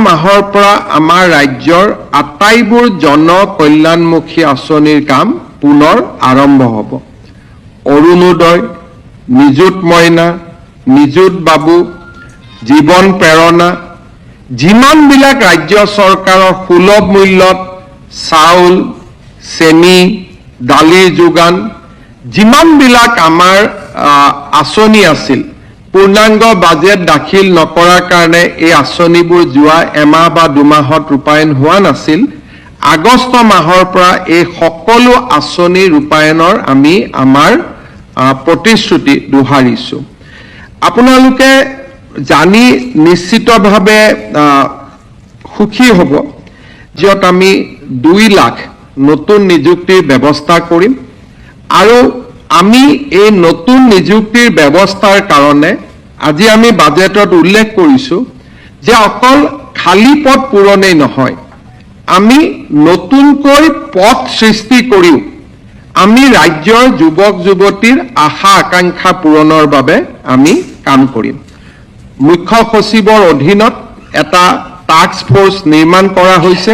মাহৰ পৰা আমাৰ ৰাজ্যৰ আটাইবোৰ জন কল্যাণমুখী আঁচনিৰ কাম পুনৰ আৰম্ভ হ'ব। অৰুণোদয়, নিযুত মইনা, নিযুত বাবু, জীৱন প্ৰেৰণা, যিমানবিলাক ৰাজ্য চৰকাৰৰ সুলভ মূল্যত চাউল, চেনি, দালিৰ যোগান, যিমানবিলাক আমাৰ আঁচনি আছিল, পূৰ্ণাংগ বাজেট দাখিল নকৰাৰ কাৰণে এই আঁচনিবোৰ যোৱা এমাহ বা দুমাহত ৰূপায়ণ হোৱা নাছিল। আগষ্ট মাহৰ পৰা এই সকলো আঁচনি ৰূপায়ণৰ আমি আমাৰ প্ৰতিশ্ৰুতি দোহাৰিছোঁ। আপোনালোকে জানি নিশ্চিতভাৱে সুখী হ'ব, য'ত আমি 2 লাখ নতুন নিযুক্তিৰ ব্যৱস্থা কৰিম আৰু আমি এই নতুন নিযুক্তিৰ ব্যৱস্থাৰ কাৰণে আজি আমি বাজেটত উল্লেখ কৰিছোঁ যে অকল খালী পদ পূৰণেই নহয়, আমি নতুনকৈ পদ সৃষ্টি কৰিও আমি ৰাজ্যৰ যুৱক যুৱতীৰ আশা আকাংক্ষা পূৰণৰ বাবে আমি কাম কৰিম। মুখ্য সচিবৰ অধীনত এটা টাস্ক ফোৰ্স নিৰ্মাণ কৰা হৈছে।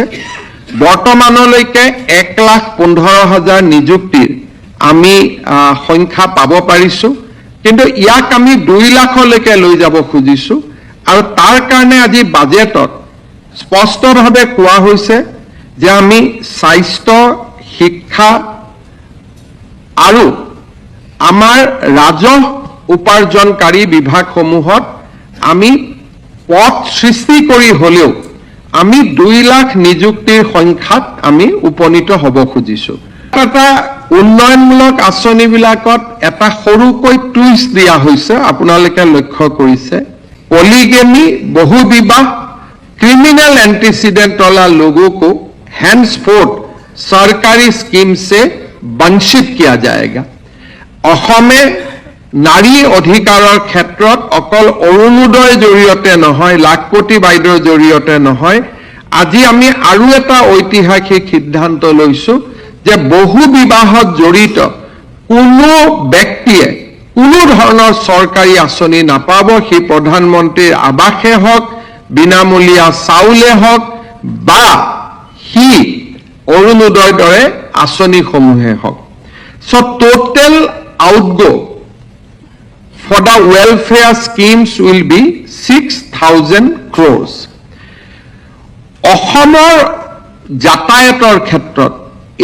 বৰ্তমানলৈকে 1,15,000 নিযুক্তিৰ আমি সংখ্যা পাব পাৰিছোঁ, কিন্তু ইয়াক আমি 2 লাখলৈকে লৈ যাব খুজিছোঁ আৰু তাৰ কাৰণে আজি বাজেটত স্পষ্টভাৱে কোৱা হৈছে যে আমি স্বাস্থ্য, শিক্ষা আৰু আমাৰ ৰাজহ উপাৰ্জনকাৰী বিভাগসমূহত আমি পদ সৃষ্টি কৰি হ'লেও আমি 2 লাখ নিযুক্তিৰ সংখ্যাত আমি উপনীত হ'ব খুজিছোঁ। এটা উন্নয়নমূলক আঁচনিবিলাকত এটা সৰুকৈ টুইষ্ট দিয়া হৈছে, আপোনালোকে লক্ষ্য কৰিছে। পলিগেমি, বহু विवाह, क्रिमिनल एंटीसीडेंट वाला लोगों को हैंड्सफोर्थ सरकारी स्कीम से वंचित किया जाएगा। অসমে নাৰী অধিকাৰৰ ক্ষেত্ৰত অকল অৰুণোদয়ৰ জৰিয়তে নহয়, লাখপতি বাইদেউৰ জৰিয়তে নহয়, আজি আমি আৰু এটা ঐতিহাসিক সিদ্ধান্ত লৈছোঁ যে বহু বিবাহত জড়িত কোনো ব্যক্তিয়ে কোনো ধৰণৰ চৰকাৰী আঁচনি নাপাব। সেই প্ৰধানমন্ত্ৰীৰ আৱাসে হওক, বিনামূলীয়া চাউলে হওক বা সি অৰুণোদয়ৰ দৰে আঁচনিসমূহে হওক। So total outgo for the welfare schemes will be 6,000 crores. অসমৰ যাতায়াতৰ ক্ষেত্ৰত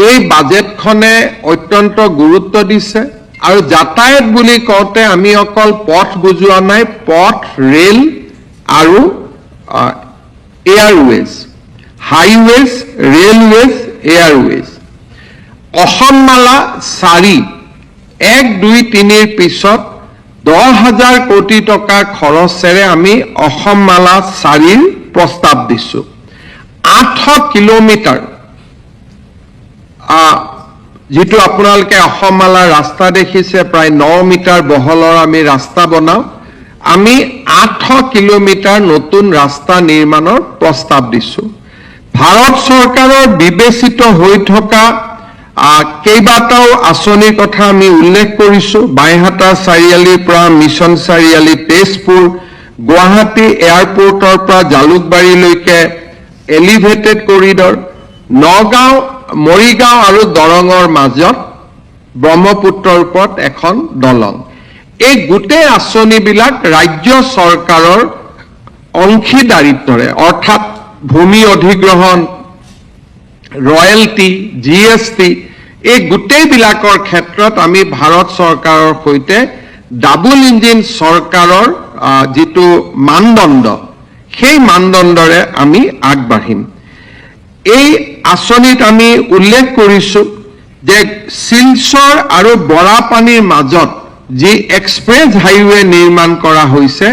এই বাজেটখনে অত্যন্ত গুৰুত্ব দিছে আৰু যাতায়াত বুলি কওঁতে আমি অকল পথ বুজোৱা নাই, পথ, ৰেল আৰু Airways, highways, railways, Airways. Asom Mala 4 1, 2, 3 পিছত 10,000 কোটি টকা খৰচেৰে আমি অসমমালা 4 প্ৰস্তাৱ দিছোঁ। 800 কিলোমিটাৰ যেটো আপোনালোকে অসমমালা ৰাস্তা দেখিছে, প্ৰায় 9 মিটাৰ বহলৰ আমি ৰাস্তা বনাও। আমি 800 কিলোমিটাৰ নতুন ৰাস্তা নিৰ্মাণৰ প্ৰস্তাৱ দিছোঁ। ভাৰত চৰকাৰৰ বিবেচিত হৈ থকা কেইবাটাও আঁচনিৰ কথা আমি উল্লেখ কৰিছোঁ। বাইহাটা চাৰিআলিৰ পৰা মিছন চাৰিআলি, তেজপুৰ, গুৱাহাটী এয়াৰপোৰ্টৰ পৰা জালুকবাৰীলৈকে এলিভেটেড কৰিডৰ, নগাঁও, মৰিগাঁও আৰু দৰঙৰ মাজত ব্ৰহ্মপুত্ৰৰ ওপৰত এখন দলং। এই গোটেই আঁচনিবিলাক ৰাজ্য চৰকাৰৰ অংশীদাৰিত্বৰে, অৰ্থাৎ ভূমি অধিগ্ৰহণ, ৰয়েলটি, GST, এই গোটেইবিলাকৰ ক্ষেত্ৰত আমি ভাৰত চৰকাৰৰ সৈতে ডাবল ইঞ্জিন চৰকাৰৰ যিটো মানদণ্ড, সেই মানদণ্ডৰে আমি আগবাঢ়িম। এই আঁচনিত আমি উল্লেখ কৰিছোঁ যে শিলচৰ আৰু বৰাপানীৰ মাজত যি এক্সপ্ৰেছ হাইৱে নিৰ্মাণ কৰা হৈছে,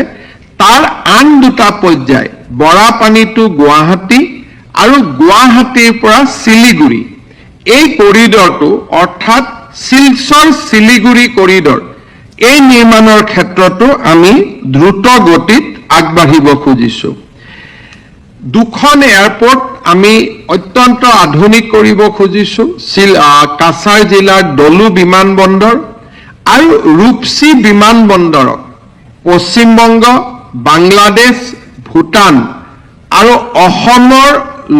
তাৰ আন 2টা পৰ্যায়, বৰাপানী টু গুৱাহাটী আৰু গুৱাহাটীৰ পৰা শিলিগুৰি, এই কৰিডৰটো অৰ্থাৎ শিলচৰ শিলিগুৰি কৰিডৰ, এই নিৰ্মাণৰ ক্ষেত্ৰতো আমি দ্ৰুত গতিত আগবাঢ়িব খুজিছোঁ। 2খন এয়াৰপোৰ্ট আমি অত্যন্ত আধুনিক কৰিব খুজিছোঁ। কাছাৰ জিলাৰ ডলু বিমানবন্দৰ আৰু ৰূপসী বিমানবন্দৰক পশ্চিমবংগ, বাংলাদেশ, ভূটান আৰু অসমৰ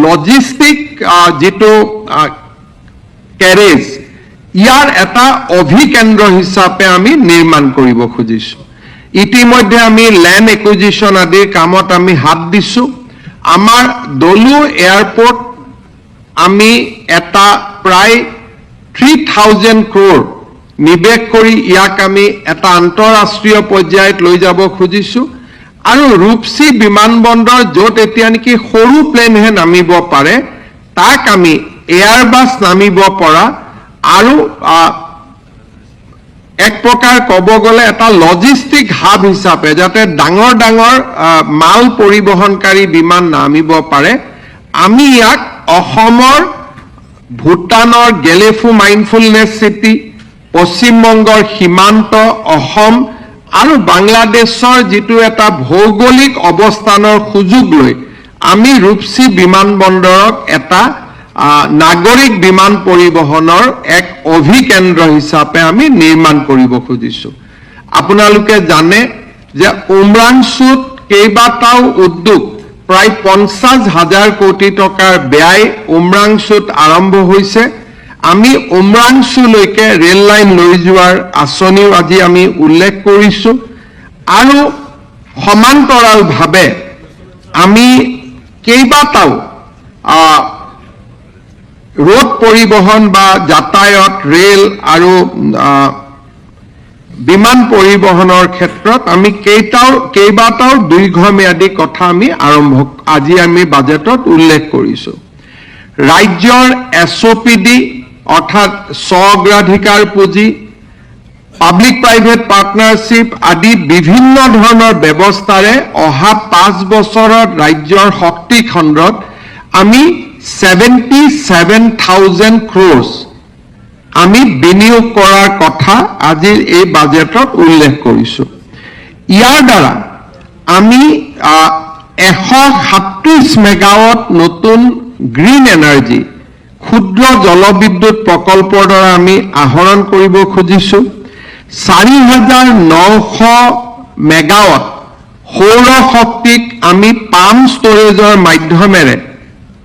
লজিষ্টিক যেটো কেৰেজ ইয়াৰ এটা অভিকেন্দ্ৰ হিচাপে আমি নিৰ্মাণ কৰিব খুজিছো ইতিমধ্যে আমি ল্যান্ড একুইজিশন আদিৰ কামত আমি হাত দিছো আমাৰ দলু এয়াৰপোৰ্ট আমি এটা প্ৰায় 3000 crore নিবেশ কৰি ইয়াক আমি এটা আন্তঃৰাষ্ট্ৰীয় পৰ্যায়ত লৈ যাব খুজিছো আৰু ৰূপসী বিমানবন্দৰ য'ত এতিয়া নেকি সৰু প্লেনহে নামিব পাৰে তাক আমি এয়াৰবাছ নামিব পৰা আৰু এক প্ৰকাৰ ক'ব গ'লে এটা লজিষ্টিক হাব হিচাপে যাতে ডাঙৰ ডাঙৰ মাল পৰিবহনকাৰী বিমান নামিব পাৰে আমি ইয়াক অসমৰ ভূটানৰ গেলেফু মাইণ্ডফুলনেছ চিটি পশ্চিমবংগৰ সীমান্ত অসম আৰু বাংলাদেশৰ যেটো এটা ভৌগোলিক অৱস্থানৰ সুযোগ লৈ আমি ৰূপসী বিমানবন্দৰক এটা নাগৰিক বিমান পৰিবহনৰ এক অভিকেন্দ্ৰ হিচাপে আমি নিৰ্মাণ কৰিব খুজিছো আপোনালোকে জানে যে উমৰাংচুত কেইবাটাও উদ্যোগ প্ৰায় 50,000 কোটি টকাৰ ব্যয় উমৰাংচুত আৰম্ভ হৈছে আমি উমৰাংচুলৈকে ৰেল লাইন লৈ যোৱাৰ আঁচনিও আজি আমি উল্লেখ কৰিছো আৰু সমান্তৰালভাৱে আমি কেইবাটাও रोड परिवहन बा यातायात रेल आरो विमान परिवहनर क्षेत्रत आमी केइबाटाও दीर्घम्यादी कथा आमी आरम्भ আজি आमी बाजेटत उल्लेख करिছো राज्यर एसओपीडी अर्थात स्व-अग्राधिकार पुंजी पाब्लिक प्राइवेट पार्टनारशिप आदि विभिन्न धৰণৰ ব্যৱস্থাৰে অহা 5 বছৰত राज्यर शक्ति खण्डत आमी 77,000 crores আমি বিনিয়োগ কৰাৰ কথা আজি এই বাজেটত উল্লেখ কৰিছো ইয়াৰ দ্বাৰা আমি 137 মেগাৱাট নতুন গ্ৰীণ এনাৰ্জি ক্ষুদ্ৰ জলবিদ্যুৎ প্ৰকল্পৰ দ্বাৰা আমি আহৰণ কৰিব খুজিছো 4,900 মেগাৱাট সৌৰ শক্তিক আমি পাম্প ষ্টৰেজৰ মাধ্যমেৰে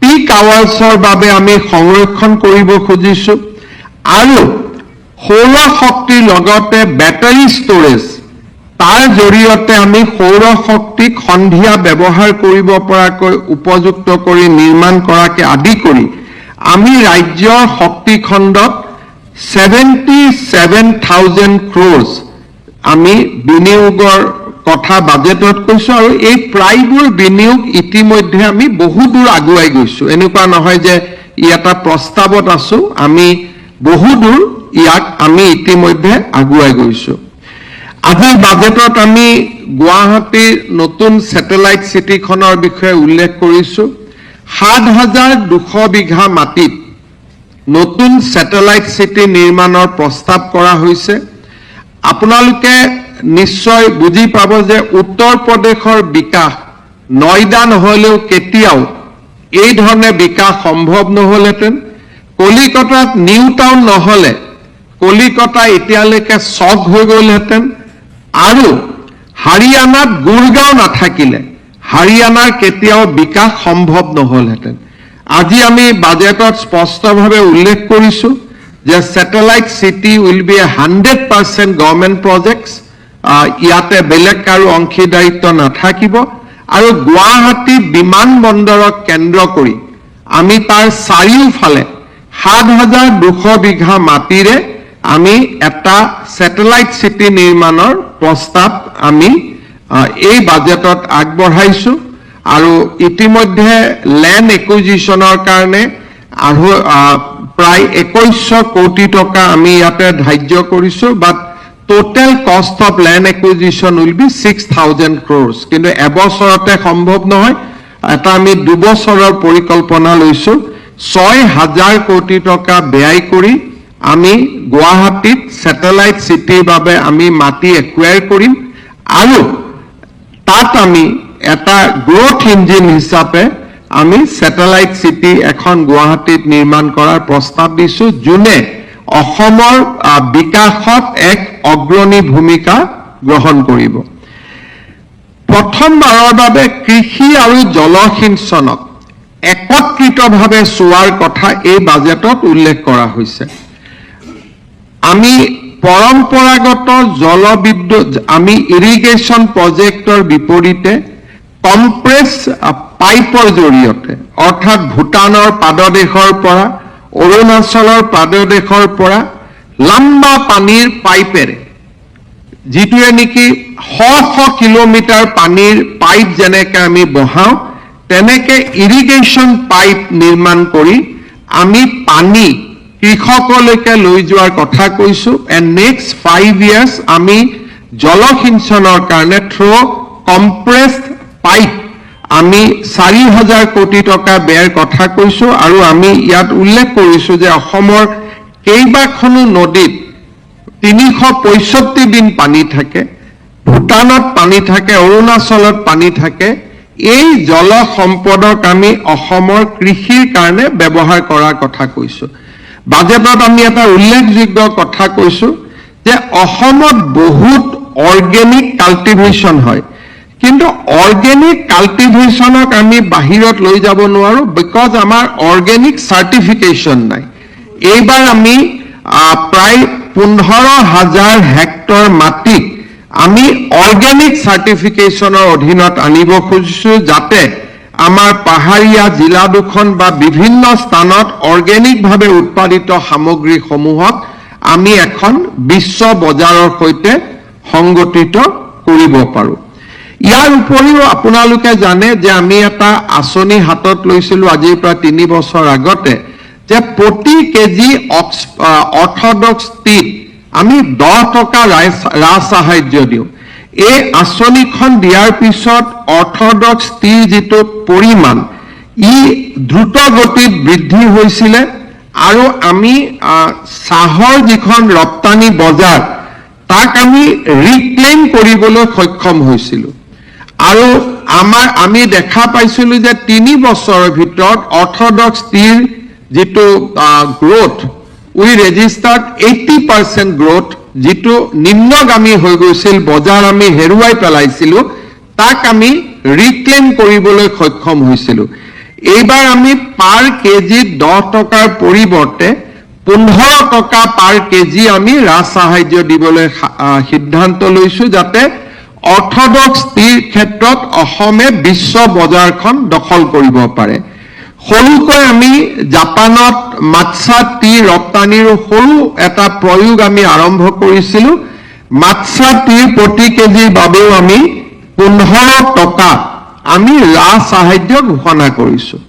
পিক আৱাৰ্ছৰ বাবে আমি সংৰক্ষণ কৰিব খুজিছো আৰু সৌৰ শক্তিৰ লগতে বেটাৰী ষ্টৰেজ তাৰ জৰিয়তে আমি সৌৰ শক্তিক সন্ধিয়া ব্যৱহাৰ কৰিব পৰাকৈ উপযুক্ত কৰি নিৰ্মাণ কৰাকে আদি কৰি আমি ৰাজ্যৰ শক্তি খণ্ডত 77,000 crores আমি বিনিয়োগৰ কথা বাজেটত কৈছো আৰু এই প্ৰায়বোৰ বিনিয়োগ ইতিমধ্যে আমি বহু দূৰ আগুৱাই গৈছো এনেকুৱা নহয় যে ই এটা প্ৰস্তাৱত আছো আমি বহু দূৰ ইয়াক আমি ইতিমধ্যে আগুৱাই গৈছো আজিৰ বাজেটত আমি গুৱাহাটীৰ নতুন স্যাটেলাইট সিটিখনৰ বিষয়ে উল্লেখ কৰিছো 7,200 বিঘা মাটিত নতুন স্যাটেলাইট সিটি নিৰ্মাণৰ প্ৰস্তাৱ কৰা হৈছে আপোনালোকে নিশ্চয় বুজি পাব যে উত্তৰ প্ৰদেশৰ বিকাশ নয়ডা নহলেও কেতিয়াও এই ধৰণে বিকাশ সম্ভৱ নহলহেঁতেন কলিকতাত নিউ টাউন নহলে কলিকতা এতিয়ালৈকে চক হৈ গ'লহেঁতেন আৰু হাৰিয়ানাত গুৰগাঁও নাথাকিলে হাৰিয়ানাৰ কেতিয়াও বিকাশ সম্ভৱ নহলহেঁতেন আজি আমি বাজেটত স্পষ্টভাৱে উল্লেখ কৰিছো যে satellite city will be 100% government projects ইয়াতে বেলেগ কাৰো অংশীদাৰিত্ব নাথাকিব আৰু গুৱাহাটী বিমানবন্দৰক কেন্দ্ৰ কৰি আমি তাৰ চাৰিওফালে 7,200 বিঘা মাটিৰে আমি এটা স্যাটেলাইট সিটি নিৰ্মাণৰ প্ৰস্তাৱ আমি এই বাজেটত আগবঢ়াইছো আৰু ইতিমধ্যে ল্যান্ড একুইজিশনৰ কাৰণে আৰু প্ৰায় 2100 কোটি টকা আমি ইয়াতে ধাৰ্য কৰিছো বাট total cost of land acquisition will be 6,000 crores কিন্তু এবছৰতে সম্ভৱ নহয় এটা আমি দুবছৰৰ পৰিকল্পনা লৈছো 6,000 কোটি টকা ব্যয় কৰি আমি গুৱাহাটীত স্যাটেলাইট সিটিৰ বাবে আমি মাটি একুৱায়াৰ কৰিম আৰু তাত আমি এটা গ্ৰোথ ইঞ্জিন হিচাপে আমি স্যাটেলাইট সিটি এখন গুৱাহাটীত নিৰ্মাণ কৰাৰ প্ৰস্তাৱ দিছো যোনে অসমৰ বিকাশত এক অগ্ৰণী ভূমিকা গ্ৰহণ কৰিব প্ৰথমবাৰৰ বাবে কৃষি আৰু জলসিঞ্চনক একত্ৰিতভাৱে চোৱাৰ কথা এই বাজেটত উল্লেখ কৰা হৈছে। আমি পৰম্পৰাগত জলবিদ্যুৎ আমি ইৰিগেশ্যন প্ৰজেক্টৰ বিপৰীতে কম্প্ৰেছ পাইপৰ জৰিয়তে অৰ্থাৎ ভূটানৰ পাদদেশৰ পৰা অৰুণাচলৰ পাদদেশৰ পৰা লম্বা পানীৰ পাইপেৰে যিটোৱে নেকি শ কিলোমিটাৰ পানীৰ পাইপ যেনেকৈ আমি বহাওঁ তেনেকৈ ইৰিগেশ্যন পাইপ নিৰ্মাণ কৰি আমি পানী কৃষকলৈকে লৈ যোৱাৰ কথা কৈছোঁ। এণ্ড নেক্সট 5 years আমি জলসিঞ্চনৰ কাৰণে থ্ৰু কম্প্ৰেছড পাইপ আমি 4,000 কোটি টকা ব্যয়ৰ কথা কৈছোঁ। আৰু আমি ইয়াত উল্লেখ কৰিছোঁ যে অসমৰ কেইবাখনো নদীত 365 দিন পানী থাকে, ভূটানত পানী থাকে, অৰুণাচলত পানী থাকে। এই জল সম্পদক আমি অসমৰ কৃষিৰ কাৰণে ব্যৱহাৰ কৰাৰ কথা কৈছোঁ। বাজেটত আমি এটা উল্লেখযোগ্য কথা কৈছোঁ যে অসমত বহুত অৰ্গেনিক কাল্টিভেশ্যন হয়, কিন্তু অৰ্গেনিক কাল্টিভেশ্যনক আমি বাহিৰত লৈ যাব নোৱাৰোঁ বিকজ আমাৰ অৰ্গেনিক চাৰ্টিফিকেশ্যন নাই। এইবাৰ আমি প্ৰায় 15,000 হেক্টৰ মাটিক আমি অৰ্গেনিক চাৰ্টিফিকেশ্যনৰ অধীনত আনিব খুজিছোঁ, যাতে আমাৰ পাহাৰীয়া জিলা দুখন বা বিভিন্ন স্থানত অৰ্গেনিকভাৱে উৎপাদিত সামগ্ৰীসমূহক আমি এখন বিশ্ব বজাৰৰ সৈতে সংগঠিত কৰিব পাৰোঁ। ইয়াৰ উপৰিও আপোনালোকে জানে যে আমি এটা আঁচনি হাতত লৈছিলোঁ আজিৰ পৰা 3 বছৰ আগতে, যে প্ৰতি কেজি অৰ্থডক্স টিত আমি 10 টকা ৰাজ সাহায্য দিওঁ। এই আঁচনিখন দিয়াৰ পিছত অৰ্থডক্স টিৰ যিটো পৰিমাণ ই দ্ৰুত গতিত বৃদ্ধি হৈছিলে আৰু আমি চাহৰ যিখন ৰপ্তানি বজাৰ তাক আমি ৰিক্লেইম কৰিবলৈ সক্ষম হৈছিলোঁ। আৰু আমি দেখা পাইছিলোঁ যে 3 বছৰৰ ভিতৰত অৰ্থডক্স টিৰ যিটো গ্ৰোথ উই ৰেজিষ্টাৰ্ড 80% গ্ৰোথ, যিটো নিম্নগামী হৈ গৈছিল, বজাৰ আমি হেৰুৱাই পেলাইছিলোঁ, তাক আমি ৰিক্লেইম কৰিবলৈ সক্ষম হৈছিলোঁ। এইবাৰ আমি পাৰ কেজিত 10 টকাৰ পৰিৱৰ্তে 15 টকা পাৰ কেজি আমি ৰাজ সাহায্য দিবলৈ সিদ্ধান্ত লৈছোঁ, যাতে অৰ্থডক্স টিৰ ক্ষেত্ৰত অসমে বিশ্ব বজাৰখন দখল কৰিব পাৰে। সৰুকৈ আমি জাপানত মাৎসা টি ৰপ্তানিৰ সৰু এটা প্ৰয়োগ আমি আৰম্ভ কৰিছিলোঁ। মাৎসা টিৰ প্ৰতি কেজিৰ বাবেও আমি 15 টকা আমি ৰাজ সাহায্য ঘোষণা কৰিছোঁ।